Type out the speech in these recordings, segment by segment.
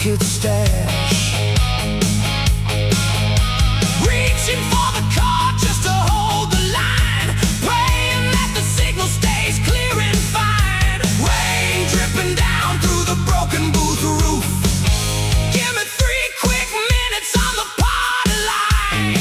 pocket stash. Reaching for the car just to hold the line, praying that the signal stays clear and fine. Rain dripping down through the broken booth roof. Give me 3 quick minutes on the party line.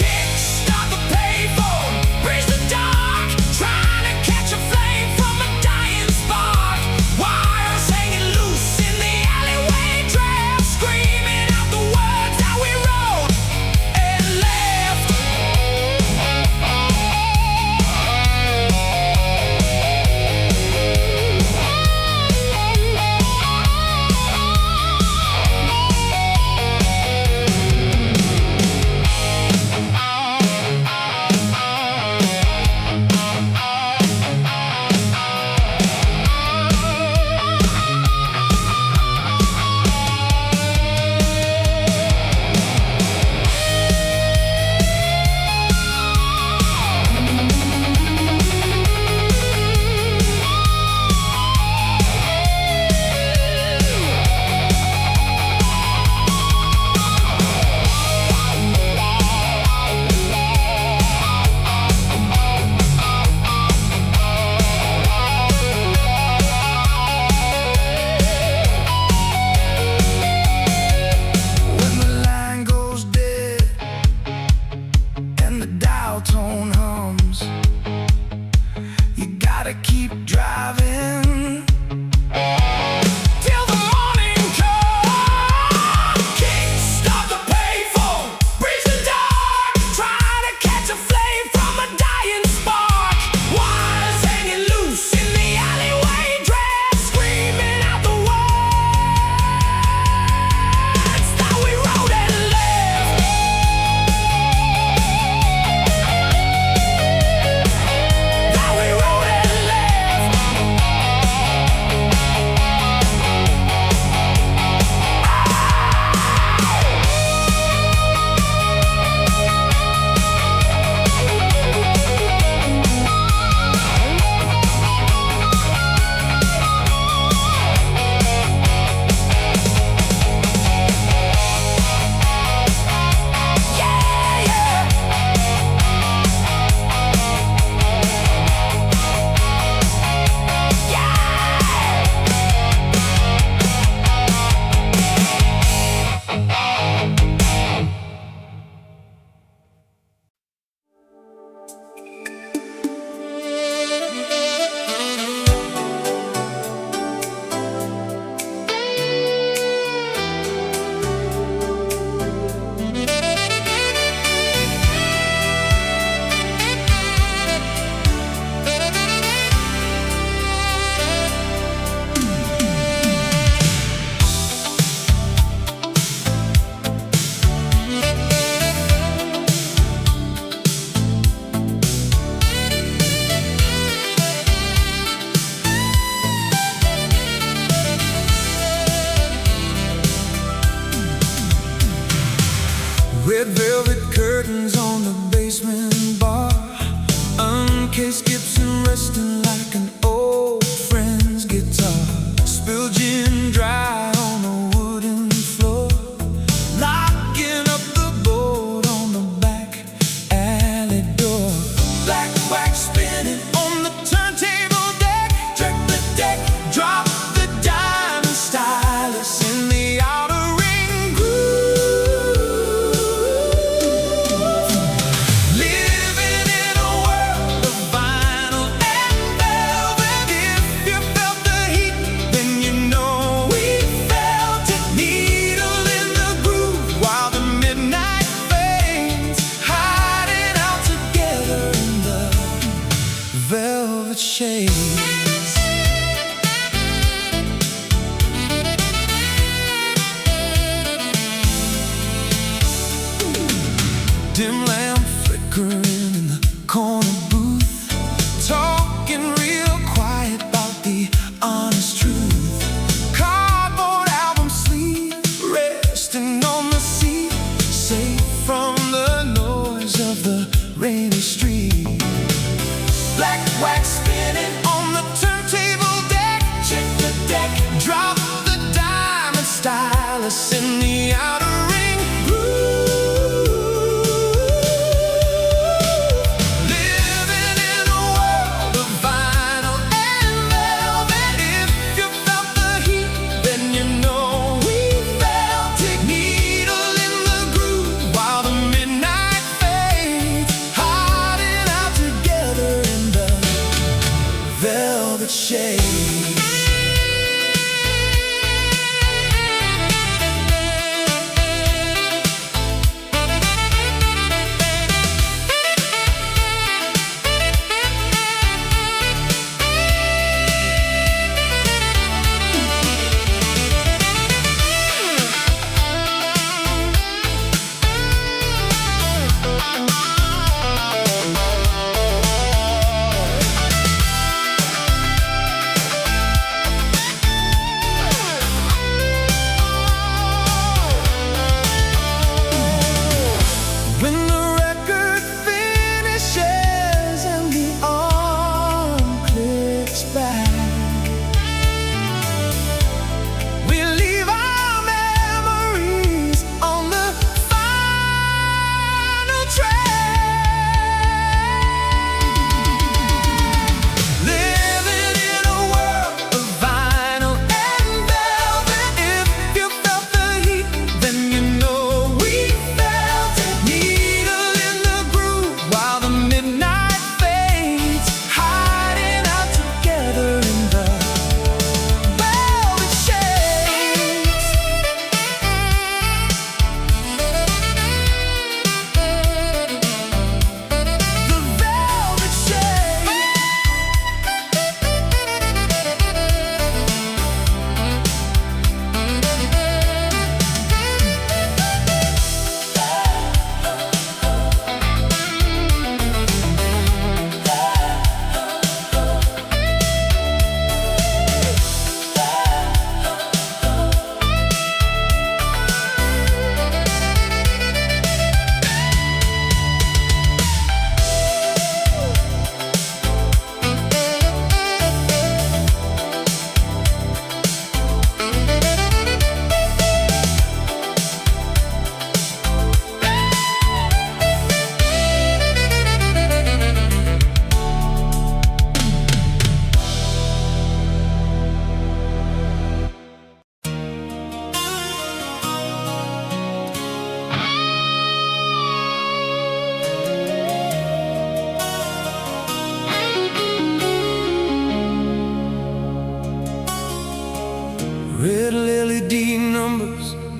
Kickstart the payphone, bridge the dark, trying to catch a flame from a dying spark. Wires hanging loose in the alleyway draft, screaming out the words that we wrote and left. When the line goes dead and the dial tone hums, you gotta keep driving till the morning comes. Kickstart the payphone, bridge the dark, trying to catch a flame from a dying spark. Wires hanging loose in the alleyway draft, screaming out the words that we wrote and left. That we wrote and left. Yeah, yeah. Red velvet curtains on the basement bar, uncased Gibson resting like an old friend's guitar. Spilled gin dry on the wooden floor, locking up the bolt on the back alley door. Black wax spinning on the turntable deck, jerk the deck, drop the diamond stylus in the outer ring groove. Living in a world of vinyl and velvet. If you felt the heat, then you know we felt it. Needle in the groove while the midnight fades, hiding out together in the velvet shades. Dim lamp flickering in the corner booth, talking real quiet about the honest truth. Cardboard album sleeve resting on the seat, safe from the noise of the rainy street. Black wax spinning on the turntable deck, check the deck,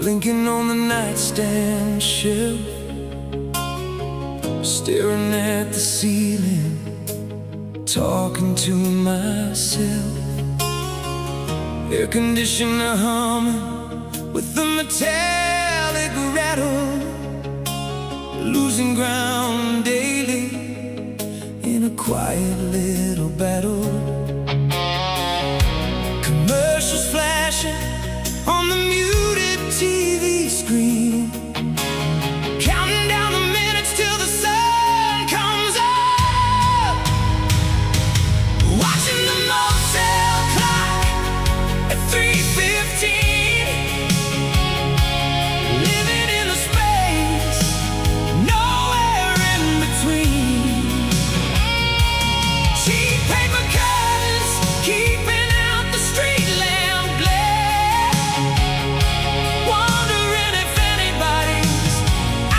blinking on the nightstand shelf, staring at the ceiling, talking to myself. Air conditioner humming with the metallic rattle, losing ground daily in a quiet little battle. Commercials flashing on the muted TV screen, counting down the minutes till the sun comes up. Watching the Motel Clock at 3:15, living in a space nowhere in between. Cheap paper curtains keeping out the street lamp glare, wondering if anybody's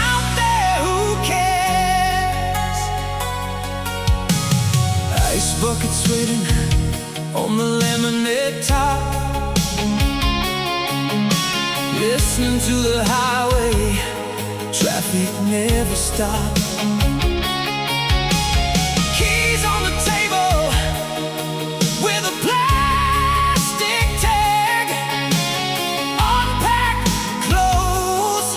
out there who cares. Ice buckets waiting on the laminate top, listening to the highway, traffic never stops. Keys on the table with a plastic tag, unpacked clothes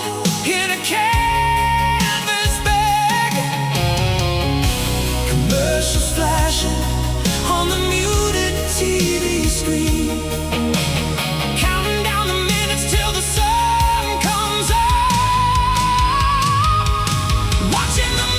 in a canvas bag. Commercials flashing on the muted TV screen, counting down the minutes till the sun comes up. Watching the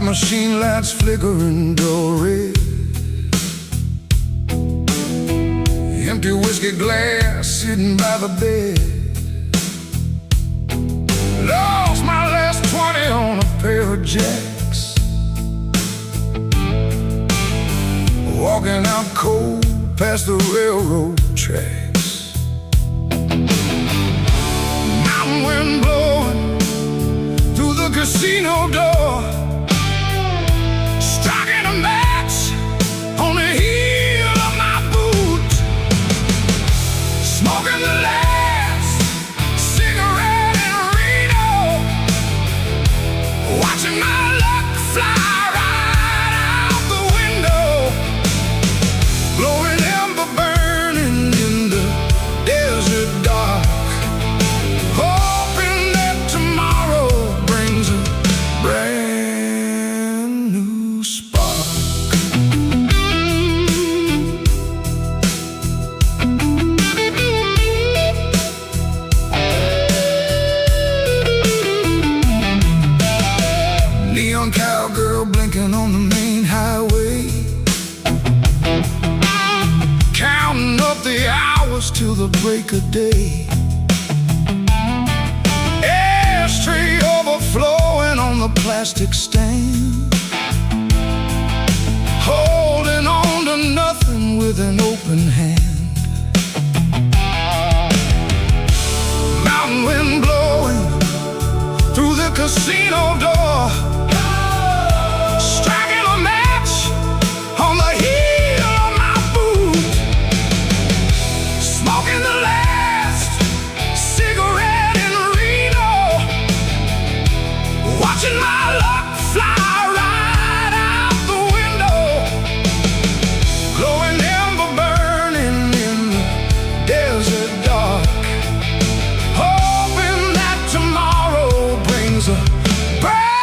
machine lights flickering dull red. Empty whiskey glass sitting by the bed. Lost my last 20 on a pair of jacks. Walking out cold past the railroad tracks. Mountain wind blowing through the casino door. Striking a match on the heel of my boot. Smoking the last cigarette in Reno. Watching my luck fly right out the window. Glowing ember burning in the desert dark. Hoping that tomorrow brings a brand new spark. Neon cowgirl blinking on the main highway, counting up the hours till the break of day. Ashtray overflowing on the plastic stand. Holding on to nothing with an open hand. Mountain wind blowing through the casino door. Striking a match on the heel of my boot. Smoking the last cigarette in Reno. Watching my luck fly right out the window. Glowing ember burning in the desert dark. Hoping that tomorrow brings a brand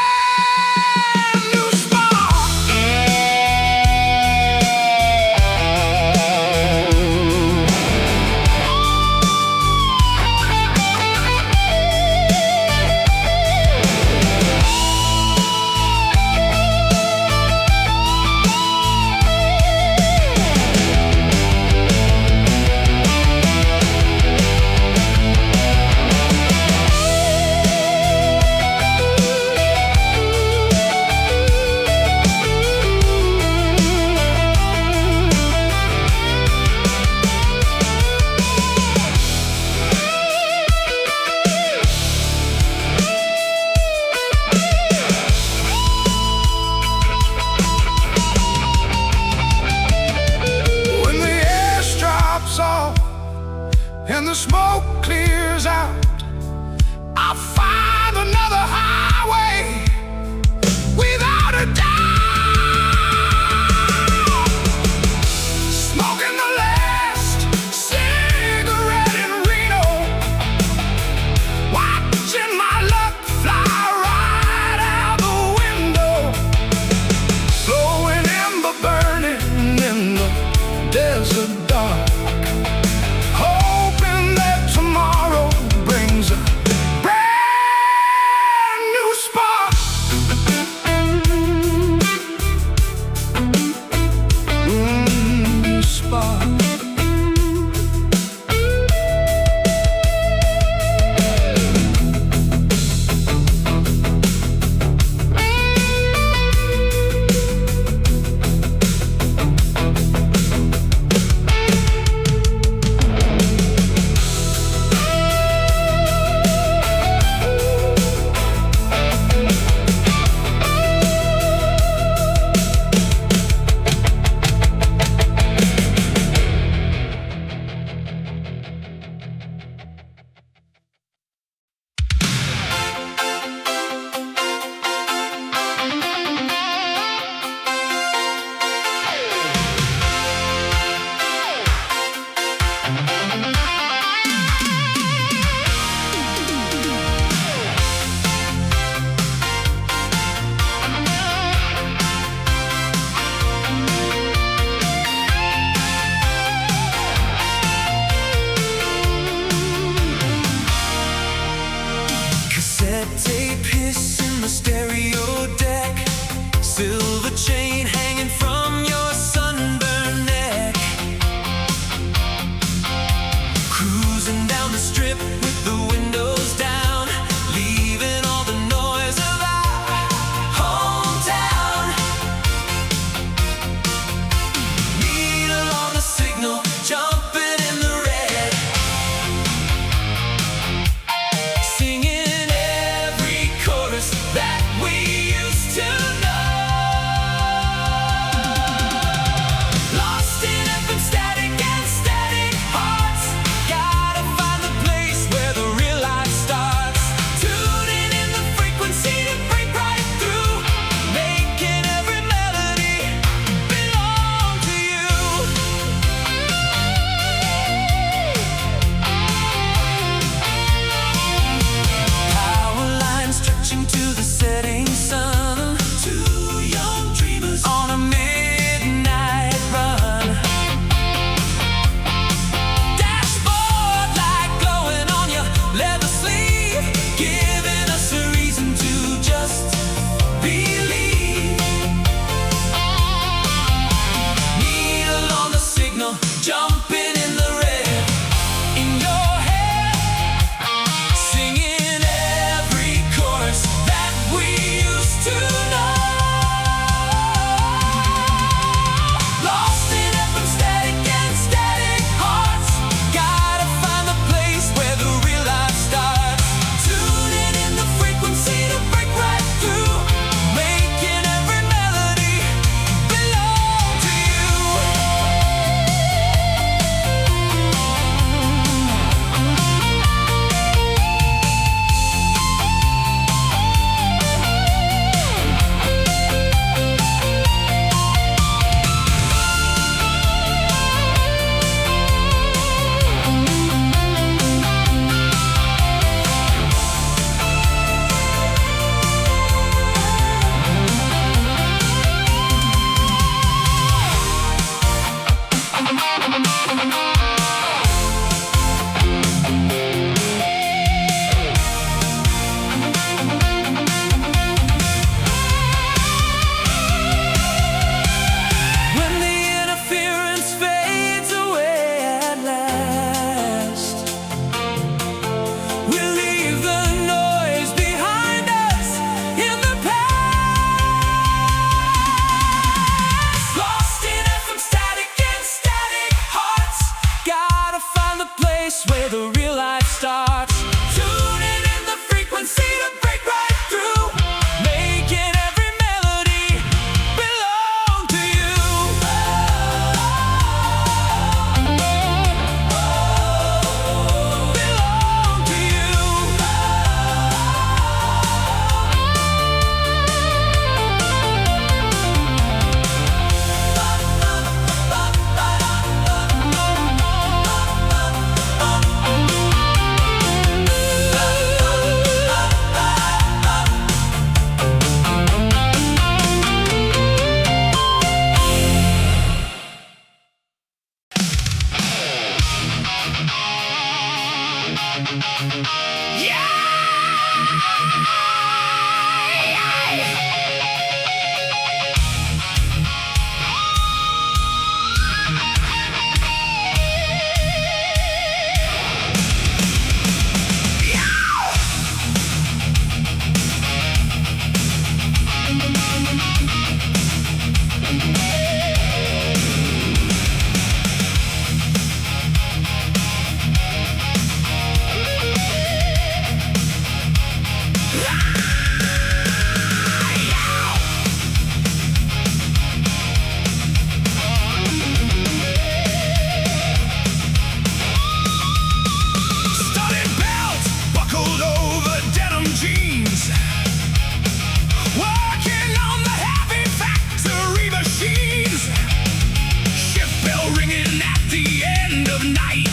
of night,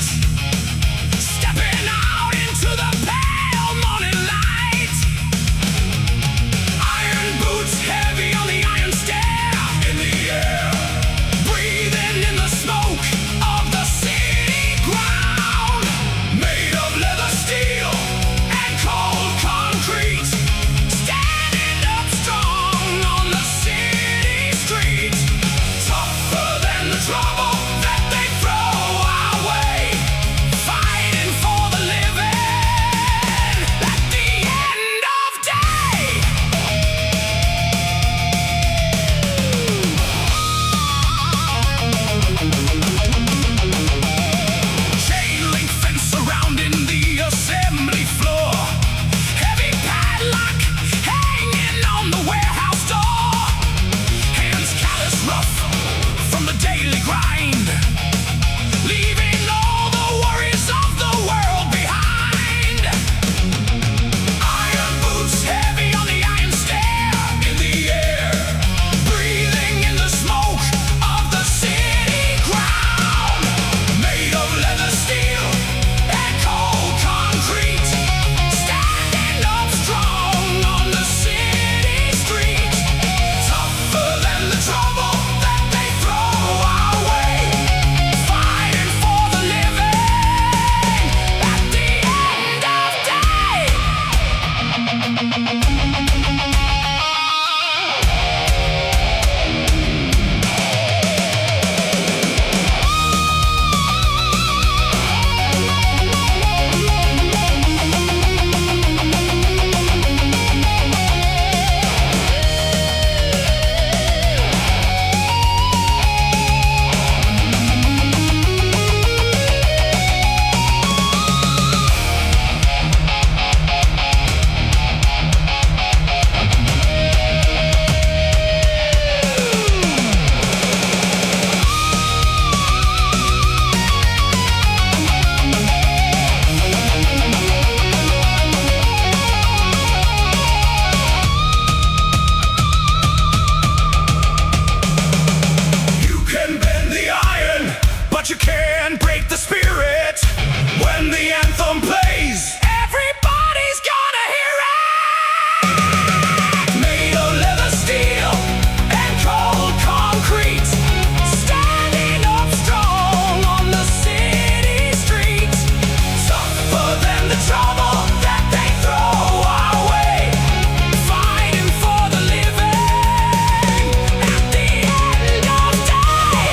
stepping out into the pale morning light. Iron boots heavy on the iron stair, in the air, breathing in the smoke of the city ground, made of leather, steel, and cold concrete, standing up strong on the city street, tougher than the trouble that they throw our way, fighting for the living at the end of day. Chain link fence surrounding the assembly floor, heavy padlock hanging on the warehouse door, hands callous rough from the daily grind, leaving all the worries of the world behind. Iron boots heavy on the iron stair, in the air, breathing in the smoke of the city ground, made of leather, steel, and cold concrete, standing up strong on the city street, tougher than the trouble that they throw our way, fighting for the living at the end of day. You can bend the iron, but you can't break the spirit. When the anthem plays, everybody's gonna hear it. Made of leather, steel, and cold concrete, standing up strong on the city streets, tougher than the trouble that they throw our way, fighting for the living at the end of day.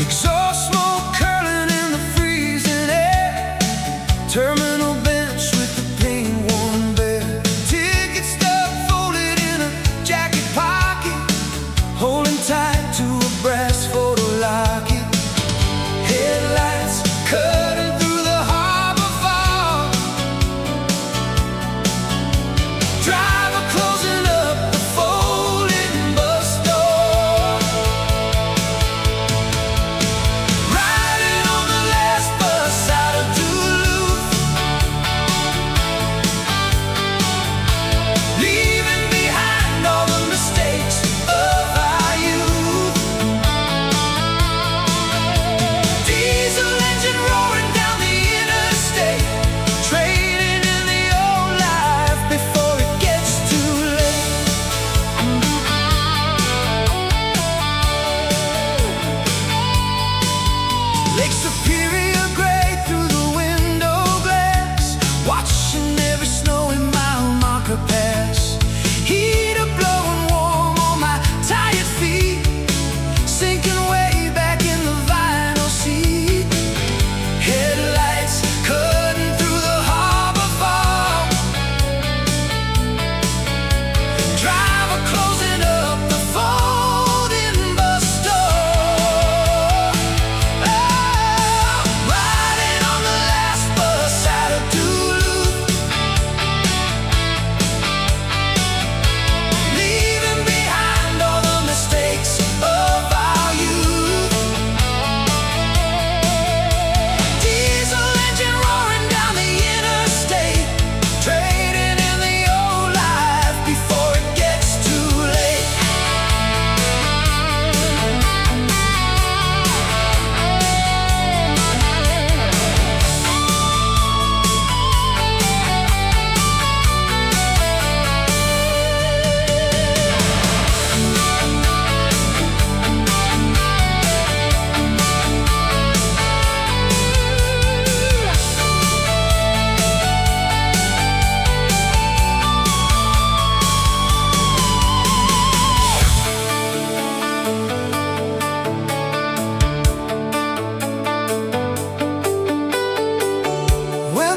Exhaust smoke curling in the freezing air, terminal bench with the paint-worn bed, ticket stub folded in a jacket pocket, holding tight to a brass photo locket, headlights cutting through the harbor fog, driver closing up the folding bus door, riding on the last bus out of Duluth, leaving behind all the mistakes of our youth. Diesel engine roaring down the interstate, trading in the old life before it gets too late. Lake Superior gray through the window.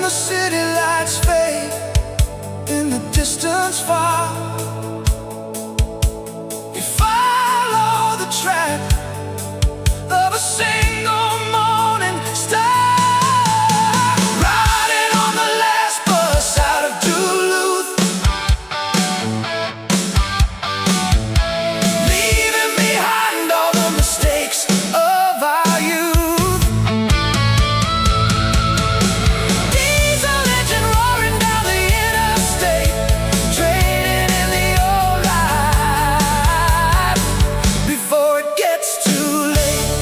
the city lights fade in the distance far, we follow the track of a single morning star, riding on the last bus out of Duluth, leaving behind all the mistakes of our youth. Diesel engine roaring down the interstate, trading in the old life before it gets too late.